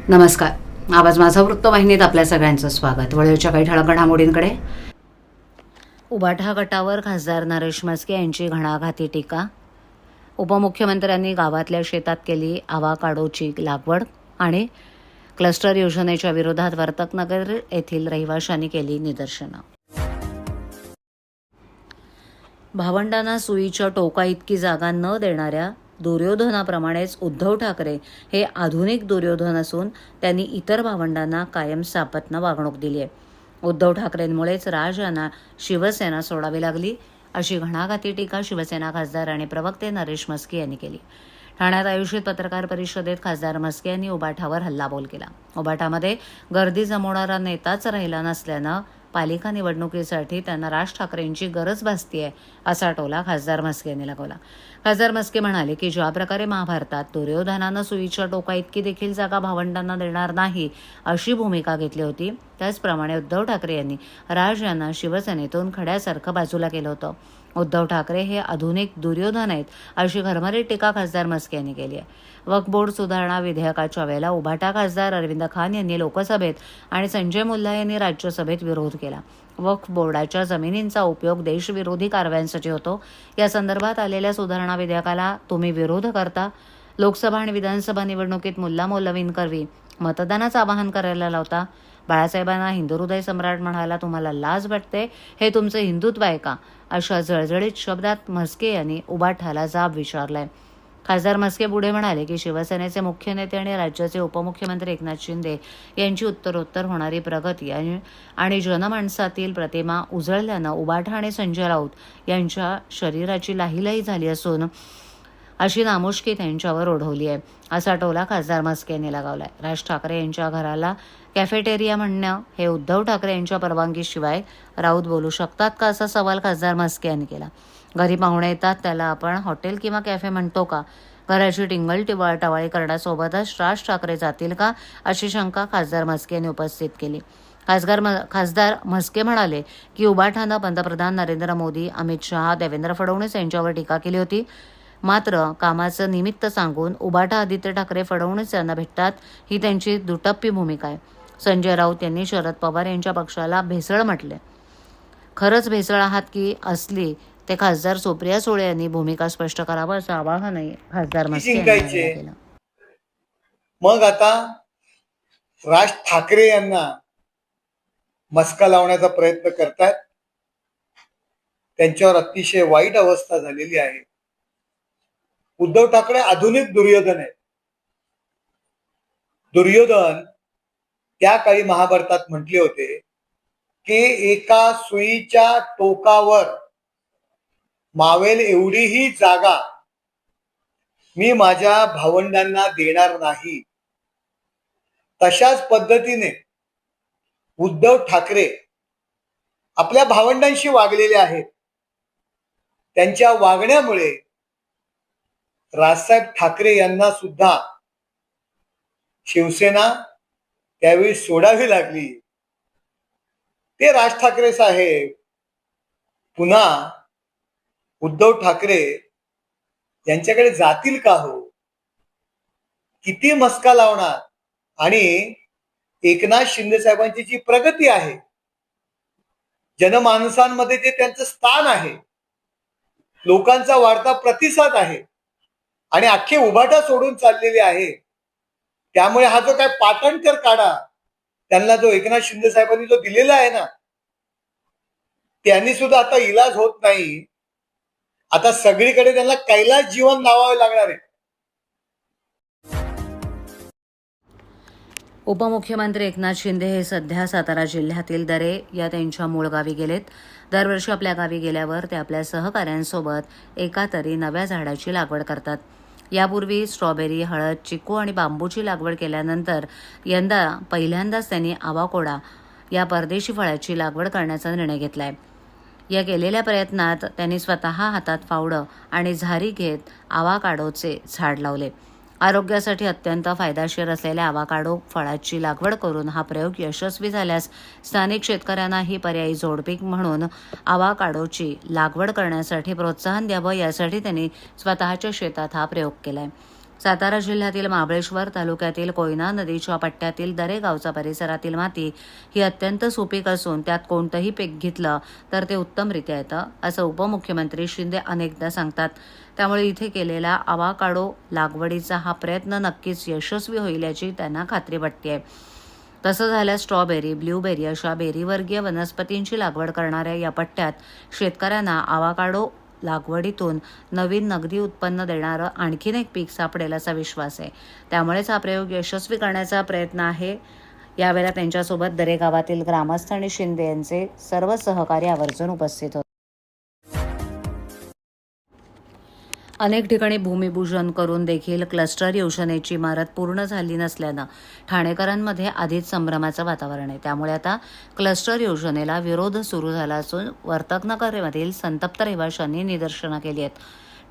नमस्कार. आवाज माझा वृत्तवाहिनीत आपल्या सगळ्यांचं स्वागत. वळीच्या काही ठळक घडामोडींकडे. उबाठा गटावर खासदार नरेश म्हस्के यांची घणाघाती टीका. उपमुख्यमंत्र्यांनी गावातल्या शेतात केली आवाकाडोची लागवड आणि क्लस्टर योजनेच्या विरोधात वर्तकनगर येथील रहिवाशांनी केली निदर्शनं. भावंडांना सुईच्या टोका इतकी जागा न देणाऱ्या दुर्योधनाप्रमाणेच उद्धव ठाकरे हे आधुनिक दुर्योधन असून त्यांनी इतर भावंडांना कायम सापत्न वागणूक दिली आहे. उद्धव ठाकरेंमुळेच राज यांना शिवसेना सोडावी लागली, अशी घणाघाती टीका शिवसेना खासदार आणि प्रवक्ते नरेश म्हस्के यांनी केली. ठाण्यात आयोजित पत्रकार परिषदेत खासदार म्हस्के यांनी उबाठावर हल्लाबोल केला. उबाठामध्ये गर्दी जमवणारा नेताच राहिला नसल्यानं पालिका निवडणुकीसाठी त्यांना राज ठाकरेंची गरज भासतीये, असा टोला खासदार म्हस्के यांनी लगावला. खासदार म्हस्के म्हणाले की ज्या प्रकारे महाभारतात दुर्योधनानं सुईच्या टोका इतकी देखील जागा भावंडांना देणार नाही अशी भूमिका घेतली होती, त्याचप्रमाणे उद्धव ठाकरे यांनी राज यांना शिवसेनेतून खड्यासारखं बाजूला केलं होतं. उद्धव ठाकरे हे आधुनिक दुर्योधन आहेत, अशी घरमारी टीका खासदार म्हस्के यांनी केली आहे. वक्फ बोर्ड सुधारणा विधेयकाच्या वेळेला उबाटा खासदार अरविंद खान यांनी लोकसभेत आणि संजय मुल्ला यांनी राज्यसभेत विरोध केला. वक्फ बोर्डाच्या जमिनींचा उपयोग देशविरोधी कारवायांसाठी होतो. या संदर्भात आलेल्या सुधारणा विधेयकाला तुम्ही विरोध करता. लोकसभा आणि विधानसभा निवडणुकीत मुल्ला मौलवींकरवी मतदानाचं आवाहन करायला लावता. बाळासाहेबांना हिंदू हृदय सम्राट म्हणायला तुम्हाला लाज वाटते? हे तुमचं हिंदुत्व आहे का? अशा जळजळीत शब्दात म्हस्के यांनी उबाठाला जाब विचारलाय. खासदार म्हस्के पुढे म्हणाले की शिवसेनेचे मुख्य नेते आणि राज्याचे उपमुख्यमंत्री एकनाथ शिंदे यांची उत्तरोत्तर होणारी प्रगती आणि जनमानसातील प्रतिमा उजळल्यानं उबाठा आणि संजय राऊत यांच्या शरीराची लाहीलाही झाली असून अशी नामुष्की त्यांच्यावर ओढवली आहे, असा टोला खासदार म्हस्के यांनी लगावलाय. राज ठाकरे यांच्या घराला कॅफेटेरिया म्हणणं हे उद्धव ठाकरे यांच्या परवानगीशिवाय राऊत बोलू शकतात का, असा सवाल खासदार म्हस्के यांनी केला. घरी पाहुणे येतात त्याला आपण हॉटेल किंवा कॅफे म्हणतो का? घराची टिंगल टवाळी करण्यासोबतच राज ठाकरे जातील का, अशी शंका खासदार म्हस्के यांनी उपस्थित केली. खासदार म्हस्के म्हणाले की उबाठानं पंतप्रधान नरेंद्र मोदी, अमित शहा, देवेंद्र फडणवीस यांच्यावर टीका केली होती. मात्र कामाचं निमित्त सांगून उबाठा आदित्य ठाकरे फडणवीस यांना भेटतात, ही त्यांची दुटप्पी भूमिका आहे. संजय राऊत यांनी शरद पवार यांच्या पक्षाला भेसळ म्हटले. खरंच भेसळ आहात की असली ते खासदार सुप्रिया सुळे यांनी भूमिका स्पष्ट करावं, असं आवाहनही खासदार म्हस्के यांनी केलं. मग आता राज ठाकरे यांना मस्का लावण्याचा प्रयत्न करतात. त्यांच्यावर अतिशय वाईट अवस्था झालेली आहे. उद्धव ठाकरे आधुनिक दुर्योधन आहेत. दुर्योधन त्या काळी महाभारतात म्हटले होते की एका सुईच्या टोकावर मावेल एवढीही जागा मी माझ्या भावंडांना देणार नाही. तशाच पद्धतीने उद्धव ठाकरे आपल्या भावंडांशी वागलेले आहेत. त्यांच्या वागण्यामुळे राजसाहेब ठाकरे यांना सुद्धा शिवसेना त्यावेळी सोडावी लागली. ते राज ठाकरे साहेब पुन्हा उद्धव ठाकरे यांच्याकडे जातील का हो? किती मस्का लावणार? आणि एकनाथ शिंदे साहेबांची जी प्रगती आहे, जनमानसांमध्ये जे त्यांचं स्थान आहे, लोकांचा वाढता प्रतिसाद आहे आणि अख्खे उबाठा सोडून चाललेले आहे, त्यामुळे हा जो काय पाटणकर काढा त्यांना जो एकनाथ शिंदे साहेबांनी जो दिलेला आहे ना, त्यांनी सुद्धा आता इलाज होत नाही. आता सगळीकडे त्यांना कैलास जीवन लावावे लागणार आहे. उपमुख्यमंत्री एकनाथ शिंदे हे सध्या सातारा जिल्ह्यातील दरे या त्यांच्या मूळ गावी गेलेत. दरवर्षी आपल्या गावी गेल्यावर ते आपल्या सहकाऱ्यांसोबत एका तरी नव्या झाडाची लागवड करतात. यापूर्वी स्ट्रॉबेरी, हळद, चिकू आणि बांबूची लागवड केल्यानंतर यंदा पहिल्यांदाच त्यांनी आवाकोडा या परदेशी फळाची लागवड करण्याचा निर्णय घेतलाय. या केलेल्या प्रयत्नात त्यांनी स्वतः हातात फावडं आणि झारी घेत आवाकाडोचे झाड लावले. आरोग्यासाठी अत्यंत फायदेशीर असलेल्या आवाकाडो फळाची लागवड करून हा प्रयोग यशस्वी झाल्यास स्थानिक शेतकऱ्यांना ही पर्यायी जोडपीक म्हणून आवाकाडोची लागवड करण्यासाठी प्रोत्साहन द्यावं, यासाठी त्यांनी स्वतःच्या शेतात हा प्रयोग केलाय. सातारा जिल्ह्यातील महाबळेश्वर तालुक्यातील कोयना नदीच्या पट्ट्यातील दरेगावचा परिसरातील माती ही अत्यंत सुपीक असून त्यात कोणतंही पीक घेतलं तर ते उत्तमरित्या येतं, असं उपमुख्यमंत्री शिंदे अनेकदा सांगतात. त्यामुळे इथे केलेला अवाकाडो लागवडीचा हा प्रयत्न नक्कीच यशस्वी होईल याची त्यांना खात्री वाटते. तसं झाल्यास स्ट्रॉबेरी, ब्लूबेरी अशा बेरीवर्गीय वनस्पतींची लागवड करणाऱ्या या पट्ट्यात शेतकऱ्यांना अवाकाडो लागवडीतून नवीन नगदी उत्पन्न देणारं आणखीन एक पीक सापडेल असा विश्वास आहे. त्यामुळेच हा प्रयोग यशस्वी करण्याचा प्रयत्न आहे. यावेळेला त्यांच्यासोबत दरेगावातील ग्रामस्थ आणि शिंदे यांचे सर्व सहकारी आवर्जून उपस्थित होते. अनेक ठिकाणी भूमिपूजन करून देखील क्लस्टर योजनेची इमारत पूर्ण झाली नसल्यानं ठाणेकरांमध्ये आधीच संभ्रमाचं वातावरण आहे. त्यामुळे आता क्लस्टर योजनेला विरोध सुरू झाला असून वर्तकनगरमधील संतप्त रहिवाशांनी निदर्शनं केली आहेत.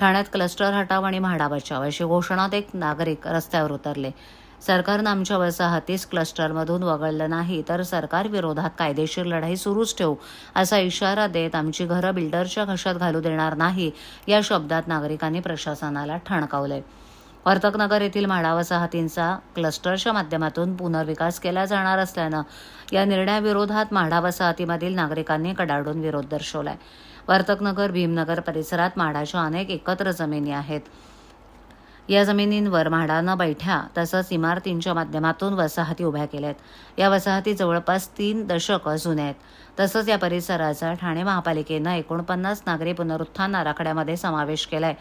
ठाण्यात क्लस्टर हटाव आणि म्हाडा बचाव अशी घोषणा देत नागरिक रस्त्यावर उतरले. सरकारनं आमच्या वसाहतीस क्लस्टरमधून वगळलं नाही तर सरकार विरोधात कायदेशीर लढाई सुरूच ठेवू असा इशारा देत आमची घरं बिल्डरच्या घशात घालू देणार नाही या शब्दात नागरिकांनी प्रशासनाला ठणकावलंय. वर्तकनगर येथील म्हाडा वसाहतींचा क्लस्टरच्या माध्यमातून पुनर्विकास केला जाणार असल्यानं या निर्णयाविरोधात म्हाडा वसाहतीमधील नागरिकांनी कडाडून विरोध दर्शवलाय. वर्तकनगर भीमनगर परिसरात म्हाडाच्या अनेक एकत्र जमिनी आहेत. या जमिनींवर म्हाडानं बैठ्या तसंच इमारतींच्या माध्यमातून वसाहती उभ्या केल्यात. या वसाहती जवळपास 3 दशकं जुन्या आहेत. तसंच या परिसराचा ठाणे महापालिकेनं 49 नागरी पुनरुत्थान आराखड्यामध्ये समावेश केलाय.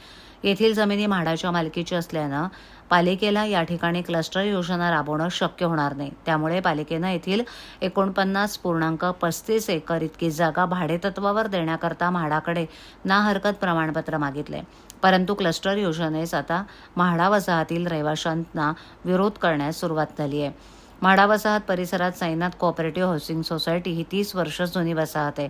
येथील जमिनी म्हाडाच्या मालकीची असल्यानं पालिकेला या ठिकाणी क्लस्टर योजना राबवणं शक्य होणार नाही. त्यामुळे पालिकेनं येथील 49.35 एकर इतकी जागा भाडेतत्वावर देण्याकरता म्हाडाकडे ना हरकत प्रमाणपत्र मागितले. परंतु क्लस्टर योजनेस आता म्हाडा वसाहतील रहिवाशांना विरोध करण्यास सुरुवात झाली आहे. म्हाडा वसाहत परिसरात साईनाथ कोऑपरेटिव्ह हाऊसिंग सोसायटी ही 30 वर्ष जुनी वसाहत आहे.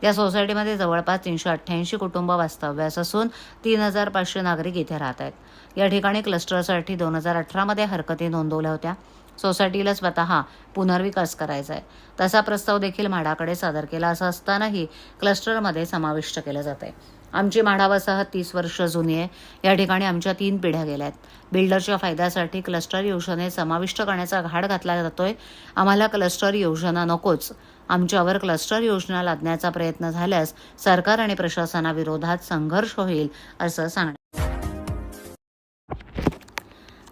या सोसायटीमध्ये जवळपास 388 कुटुंब वास्तव्यास असून 3,500 नागरिक इथे राहत आहेत. या ठिकाणी क्लस्टरसाठी 2018 हरकती नोंदवल्या होत्या. सोसायटीला स्वतः पुनर्विकास करायचा आहे. तसा प्रस्ताव देखील म्हाडाकडे सादर केला असं असतानाही क्लस्टरमध्ये समाविष्ट केलं जात आहे. आमची म्हाडा वसाहत 30 वर्ष जुनी आहे. या ठिकाणी आमच्या 3 पिढ्या गेल्या आहेत. बिल्डरच्या फायद्यासाठी क्लस्टर योजनेत समाविष्ट करण्याचा घाट घातला जातोय. आम्हाला क्लस्टर योजना नकोच. आमच्यावर क्लस्टर योजना लादण्याचा प्रयत्न झाल्यास सरकार आणि प्रशासनाविरोधात संघर्ष होईल असं सांगण्यात.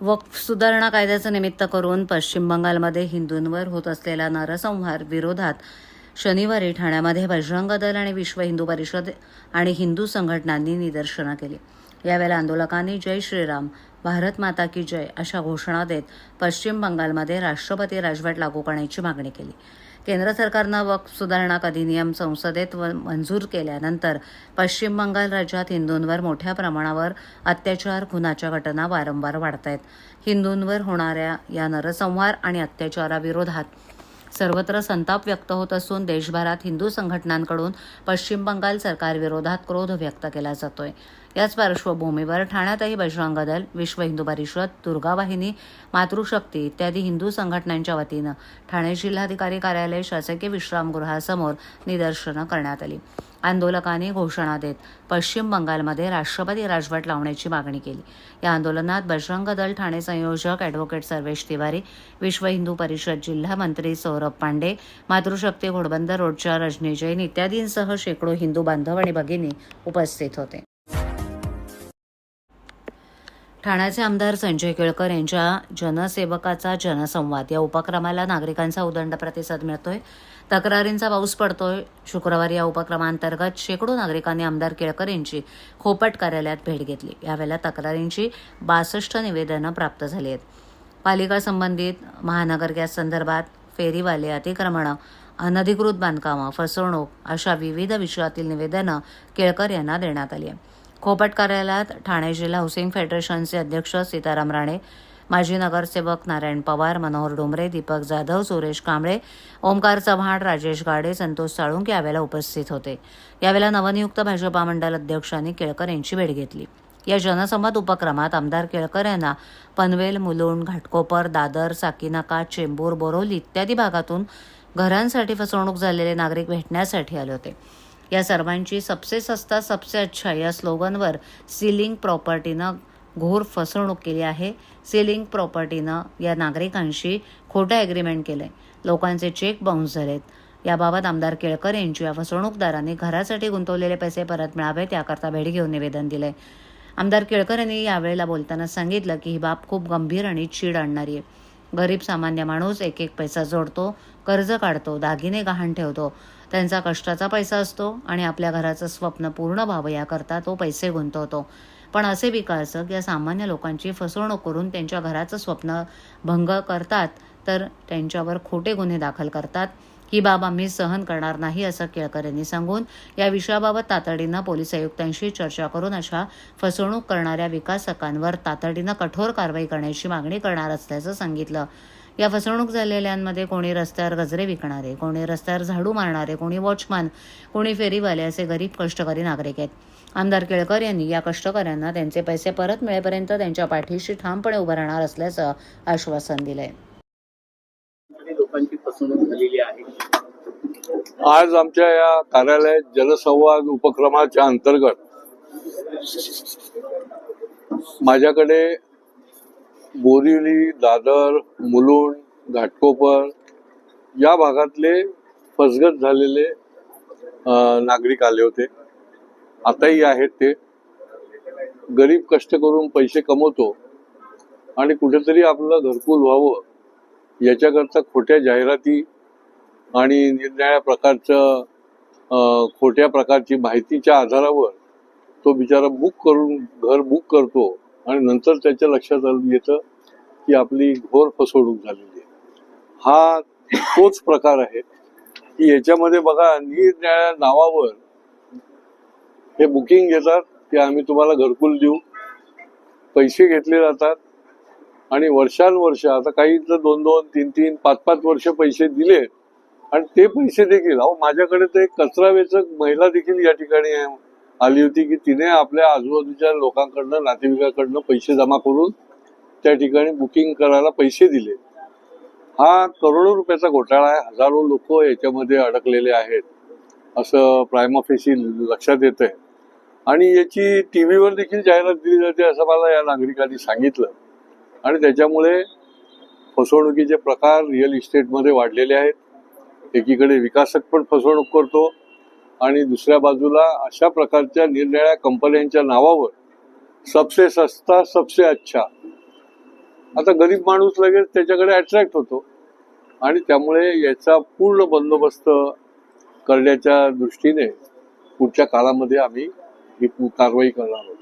वक्फ सुधारणा कायद्याचं निमित्त करून पश्चिम बंगालमध्ये हिंदूंवर होत असलेला नरसंहार विरोधात शनिवारी ठाण्यामध्ये बजरंग दल आणि विश्व हिंदू परिषद आणि हिंदू संघटनांनी निदर्शनं केली. यावेळेला आंदोलकांनी जय श्रीराम, भारत माता की जय अशा घोषणा देत पश्चिम बंगालमध्ये राष्ट्रपती राजवट लागू करण्याची मागणी केली. केंद्र सरकारनं वक्फ सुधारणा अधिनियम संसदेत मंजूर केल्यानंतर पश्चिम बंगाल राज्यात हिंदूंवर मोठ्या प्रमाणावर अत्याचार, खुनाच्या घटना वारंवार वाढत आहेत. हिंदूंवर होणाऱ्या या नरसंहार आणि अत्याचाराविरोधात सर्वत्र संताप व्यक्त होत असून देशभरात हिंदू संघटनांकडून पश्चिम बंगाल सरकारविरोधात क्रोध व्यक्त केला जातोय. याच पार्श्वभूमीवर ठाण्यातही बजरंग दल, विश्व हिंदू परिषद, दुर्गा वाहिनी, मातृशक्ती इत्यादी हिंदू संघटनांच्या वतीनं ठाणे जिल्हाधिकारी कार्यालय, शासकीय विश्रामगृहासमोर निदर्शनं करण्यात आली. आंदोलकांनी घोषणा देत पश्चिम बंगालमध्ये राष्ट्रपती राजवट लावण्याची मागणी केली. या आंदोलनात बजरंग दल ठाणे संयोजक ॲडव्होकेट सर्वेश तिवारी, विश्व हिंदू परिषद जिल्हा मंत्री सौरभ पांडे, मातृशक्ती घोडबंदर रोडच्या रजनी जैन इत्यादींसह शेकडो हिंदू बांधव आणि भगिनी उपस्थित होते. ठाण्याचे आमदार संजय केळकर यांच्या जनसेवकाचा जनसंवाद या उपक्रमाला नागरिकांचा उदंड प्रतिसाद मिळतोय. तक्रारींचा पाऊस पडतोय. शुक्रवारी या उपक्रमांतर्गत शेकडो नागरिकांनी आमदार केळकर यांची खोपट कार्यालयात भेट घेतली. यावेळेला तक्रारींची 62 निवेदनं प्राप्त झाली आहेत. पालिका संबंधित, महानगर गॅस संदर्भात, फेरीवाले, अतिक्रमणं, अनधिकृत बांधकामं, फसवणूक अशा विविध विषयातील निवेदनं केळकर यांना देण्यात आली आहे. खोपट कार्यालयात ठाणे जिल्हा हाऊसिंग फेडरेशनचे अध्यक्ष सीताराम राणे, माजी नगरसेवक नारायण पवार, मनोहर डोंबरे, दीपक जाधव, सुरेश कांबळे, ओमकार चव्हाण, राजेश गाडे, संतोष साळुंके यावेळेला उपस्थित होते. यावेळेला नवनियुक्त भाजपा मंडल अध्यक्षांनी केळकर यांची भेट घेतली. या जनसंवाद उपक्रमात आमदार केळकर यांना पनवेल, मुलुंड, घाटकोपर, दादर, साकीनाका, चेंबूर, बोरोली इत्यादी भागातून घरांसाठी फसवणूक झालेले नागरिक भेटण्यासाठी आले होते. या सर्वांची सबसे सस्ता सबसे अच्छा या स्लोगनवर सिलिंग प्रॉपर्टीनं घोर फसवणूक केली आहे. सीलिंग प्रॉपर्टीनं या नागरिकांशी खोटं ॲग्रीमेंट केलंय. लोकांचे चेक बाउन्स झालेत. याबाबत आमदार केळकर यांची या फसवणूकदारांनी घरासाठी गुंतवलेले पैसे परत मिळावेत याकरता भेट घेऊन निवेदन दिलंय. आमदार केळकर यांनी यावेळेला बोलताना सांगितलं की ही बाब खूप गंभीर आणि चीड आणणारी आहे. गरीब सामान्य माणूस एक एक पैसा जोडतो, कर्ज काढतो, दागिने गहाण ठेवतो. त्यांचा कष्टाचा पैसा असतो आणि आपल्या घराचं स्वप्न पूर्ण व्हावं याकरता तो पैसे गुंतवतो. पण असे विकासक या सामान्य लोकांची फसवणूक करून त्यांच्या घराचं स्वप्न भंग करतात तर त्यांच्यावर खोटे गुन्हे दाखल करतात. ही बाब आम्ही सहन करणार नाही असं केळकर यांनी सांगून या विषयाबाबत तातडीनं पोलीस आयुक्तांशी चर्चा करून अशा फसवणूक करणाऱ्या विकासकांवर तातडीनं कठोर कारवाई करण्याची मागणी करणार असल्याचं सांगितलं. या फसवणूक झालेल्यांमध्ये कोणी रस्त्यावर गजरे विकणारे, कोणी रस्त्यावर झाडू मारणारे, कोणी वॉचमॅन, कोणी फेरीवाले असे गरीब कष्टकरी नागरिक आहेत. आमदार केळकर यांनी या कष्टकऱ्यांना त्यांचे पैसे परत मिळेपर्यंत त्यांच्या पाठीशी ठामपणे उभं राहणार असल्याचं आश्वासन दिलंय. लोकांची फसवणूक झालेली आहे. आज आमच्या या कार्यालयात जनसंवाद उपक्रमाच्या अंतर्गत माझ्याकडे बोरिवली, दादर, मुलुंड, घाटकोपर या भागातले फसगत झालेले नागरिक आले होते. आताही आहेत. ते गरीब कष्ट करून पैसे कमवतो आणि कुठेतरी आपलं घरकुल व्हावं याच्याकरता खोट्या जाहिराती आणि निरनिराळ्या प्रकारचं खोट्या प्रकारची माहितीच्या आधारावर तो बिचारा घर बुक करतो आणि नंतर त्याच्या लक्षात येतं की आपली घोर फसवणूक झालेली आहे. हा तोच प्रकार आहे की याच्यामध्ये बघा, निरनिराळ्या नावावर हे बुकिंग घेतात की आम्ही तुम्हाला घरकुल देऊ, पैसे घेतले जातात आणि वर्षानुवर्ष, आता काही तर 2-2, 3-3, 5-5 वर्ष पैसे दिले आणि ते पैसे देखील, माझ्याकडे तर एक कचरा वेचक महिला देखील या ठिकाणी आली होती की तिने आपल्या आजूबाजूच्या लोकांकडनं, नातेवाईकांकडनं पैसे जमा करून त्या ठिकाणी बुकिंग करायला पैसे दिले. हा करोडो रुपयाचा घोटाळा आहे. हजारो लोक याच्यामध्ये अडकलेले आहेत असं प्रायमा फेसी लक्षात येत आहे आणि याची टीव्हीवर देखील जाहिरात दिली जाते असं मला या नागरिकांनी सांगितलं. आणि त्याच्यामुळे फसवणुकीचे प्रकार रिअल इस्टेटमध्ये वाढलेले आहेत. एकीकडे विकासक पण फसवणूक करतो आणि दुसऱ्या बाजूला अशा प्रकारच्या निरनिराळ्या कंपन्यांच्या नावावर सबसे सस्ता सबसे अच्छा, आता गरीब माणूस लगेच त्याच्याकडे अट्रॅक्ट होतो आणि त्यामुळे याचा पूर्ण बंदोबस्त करण्याच्या दृष्टीने पुढच्या काळामध्ये आम्ही ही कारवाई करणार आहोत.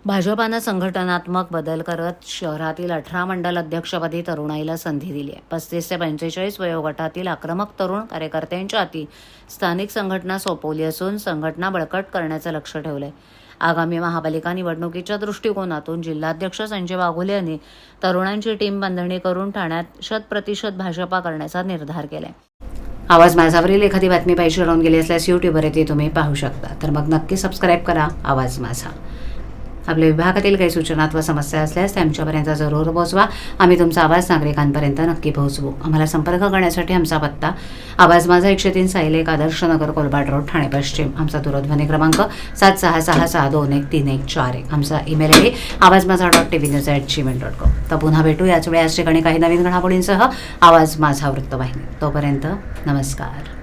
भाजपानं संघटनात्मक बदल करत शहरातील 18 मंडल अध्यक्षपदी तरुणाईला संधी दिली आहे. 35 ते 45 वयोगटातील आक्रमक तरुण कार्यकर्त्यांच्या हाती स्थानिक संघटना सोपवली असून संघटना बळकट करण्याचं लक्ष ठेवलंय. आगामी महापालिका निवडणुकीच्या दृष्टिकोनातून जिल्हाध्यक्ष संजय वाघोले यांनी तरुणांची टीम बांधणी करून ठाण्यात 100% भाजपा करण्याचा निर्धार केलाय. आवाज माझावरील एखादी बातमी पाहिजे राहून गेली असल्यास यूट्यूबवरती तुम्ही पाहू शकता. तर मग नक्की सबस्क्राईब करा आवाज माझा. आपल्या विभागातील काही सूचना अथवा समस्या असल्यास त्या आमच्यापर्यंत जरूर पोहोचवा. आम्ही तुमचा आवाज नागरिकांपर्यंत नक्की पोहोचवू. आम्हाला संपर्क करण्यासाठी आमचा पत्ता आवाज माझा 103 सायलेक आदर्श नगर कोलबाड रोड ठाणे पश्चिम. आमचा दूरध्वनी क्रमांक 7666621341. आमचा ईमेल ID awazmaza.tvnews@gmail.com. तर पुन्हा भेटू याच वेळी याच ठिकाणी काही नवीन घडामोडींसह आवाज माझा वृत्तवाहिनी. तोपर्यंत नमस्कार.